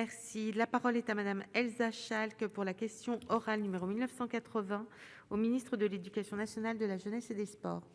Merci. La parole est à madame Elsa Schalck pour la question orale numéro 1980 au ministre de l'Éducation nationale, de la jeunesse et des sports.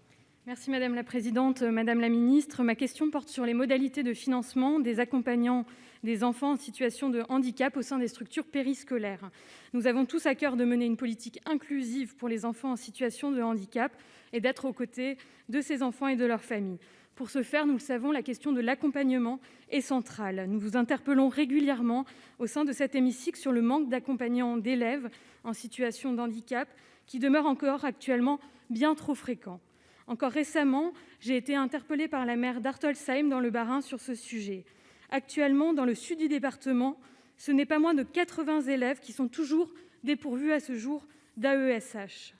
Merci madame la présidente, madame la ministre. Ma question porte sur les modalités de financement des accompagnants des enfants en situation de handicap au sein des structures périscolaires. Nous avons tous à cœur de mener une politique inclusive pour les enfants en situation de handicap et d'être aux côtés de ces enfants et de leurs familles. Pour ce faire, nous le savons, la question de l'accompagnement est centrale. Nous vous interpellons régulièrement au sein de cet hémicycle sur le manque d'accompagnants d'élèves en situation de handicap qui demeure encore actuellement bien trop fréquent. Encore récemment, j'ai été interpellée par la maire d'Artolsheim dans le Bas-Rhin sur ce sujet. Actuellement, dans le sud du département, ce n'est pas moins de 80 élèves qui sont toujours dépourvus à ce jour d'AESH.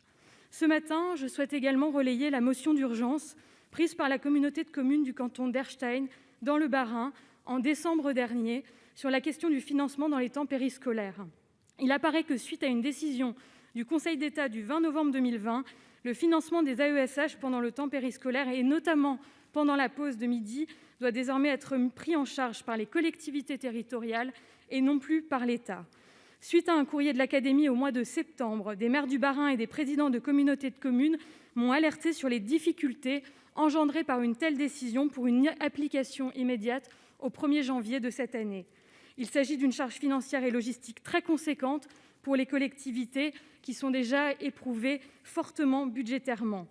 Ce matin, je souhaite également relayer la motion d'urgence prise par la communauté de communes du canton d'Erstein, dans le Bas-Rhin, en décembre dernier, sur la question du financement dans les temps périscolaires. Il apparaît que, suite à une décision du Conseil d'État du 20 novembre 2020, le financement des AESH pendant le temps périscolaire, et notamment pendant la pause de midi, doit désormais être pris en charge par les collectivités territoriales et non plus par l'État. Suite à un courrier de l'Académie au mois de septembre, des maires du Bas-Rhin et des présidents de communautés de communes m'ont alerté sur les difficultés engendrées par une telle décision pour une application immédiate au 1er janvier de cette année. Il s'agit d'une charge financière et logistique très conséquente pour les collectivités qui sont déjà éprouvées fortement budgétairement.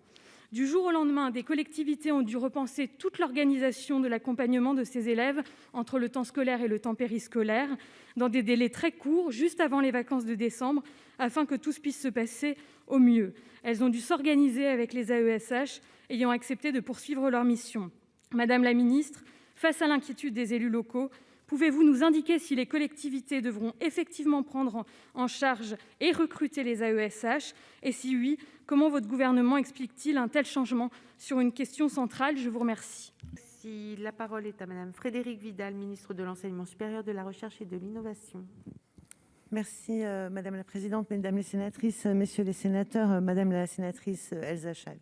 Du jour au lendemain, des collectivités ont dû repenser toute l'organisation de l'accompagnement de ces élèves entre le temps scolaire et le temps périscolaire, dans des délais très courts, juste avant les vacances de décembre, afin que tout puisse se passer au mieux. Elles ont dû s'organiser avec les AESH ayant accepté de poursuivre leur mission. Madame la ministre, face à l'inquiétude des élus locaux, pouvez-vous nous indiquer si les collectivités devront effectivement prendre en charge et recruter les AESH ? Et si oui, comment votre gouvernement explique-t-il un tel changement sur une question centrale ? Je vous remercie. Si la parole est à madame Frédérique Vidal, ministre de l'Enseignement supérieur, de la Recherche et de l'Innovation. Merci madame la présidente, mesdames les sénatrices, messieurs les sénateurs, madame la sénatrice Elsa Schalck.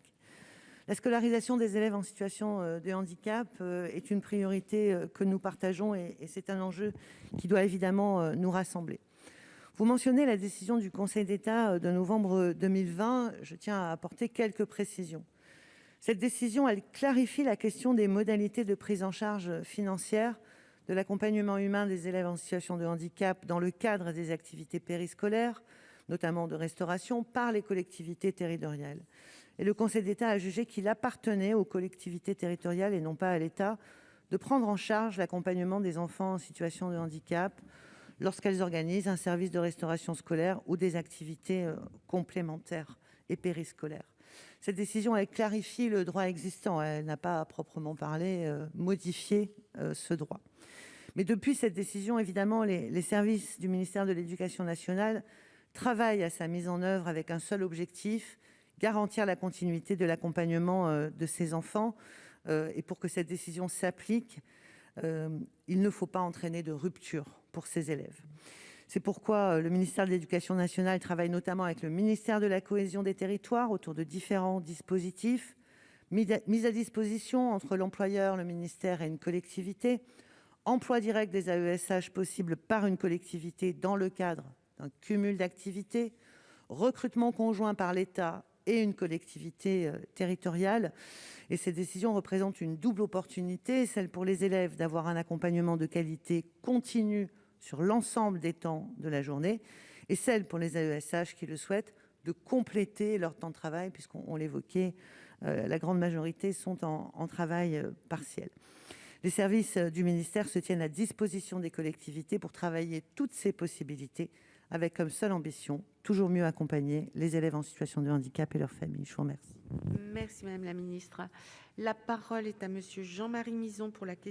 La scolarisation des élèves en situation de handicap est une priorité que nous partageons et c'est un enjeu qui doit évidemment nous rassembler. Vous mentionnez la décision du Conseil d'État de novembre 2020. Je tiens à apporter quelques précisions. Cette décision, elle clarifie la question des modalités de prise en charge financière de l'accompagnement humain des élèves en situation de handicap dans le cadre des activités périscolaires, notamment de restauration, par les collectivités territoriales. Et le Conseil d'État a jugé qu'il appartenait aux collectivités territoriales et non pas à l'État de prendre en charge l'accompagnement des enfants en situation de handicap lorsqu'elles organisent un service de restauration scolaire ou des activités complémentaires et périscolaires. Cette décision, elle clarifie le droit existant, elle n'a pas à proprement parler modifié ce droit. Mais depuis cette décision, évidemment, les services du ministère de l'Éducation nationale travaillent à sa mise en œuvre avec un seul objectif: garantir la continuité de l'accompagnement de ces enfants. Et pour que cette décision s'applique, il ne faut pas entraîner de rupture pour ces élèves. C'est pourquoi le ministère de l'Éducation nationale travaille notamment avec le ministère de la Cohésion des territoires autour de différents dispositifs mis à disposition entre l'employeur, le ministère et une collectivité, emploi direct des AESH possible par une collectivité dans le cadre d'un cumul d'activités, recrutement conjoint par l'État et une collectivité territoriale. Et ces décisions représentent une double opportunité, celle pour les élèves d'avoir un accompagnement de qualité continu sur l'ensemble des temps de la journée, et celle pour les AESH qui le souhaitent de compléter leur temps de travail, puisqu'on l'évoquait, la grande majorité sont en travail partiel. Les services du ministère se tiennent à disposition des collectivités pour travailler toutes ces possibilités, avec comme seule ambition, toujours mieux accompagner les élèves en situation de handicap et leurs familles. Je vous remercie. Merci madame la ministre. La parole est à monsieur Jean-Marie Mison pour la question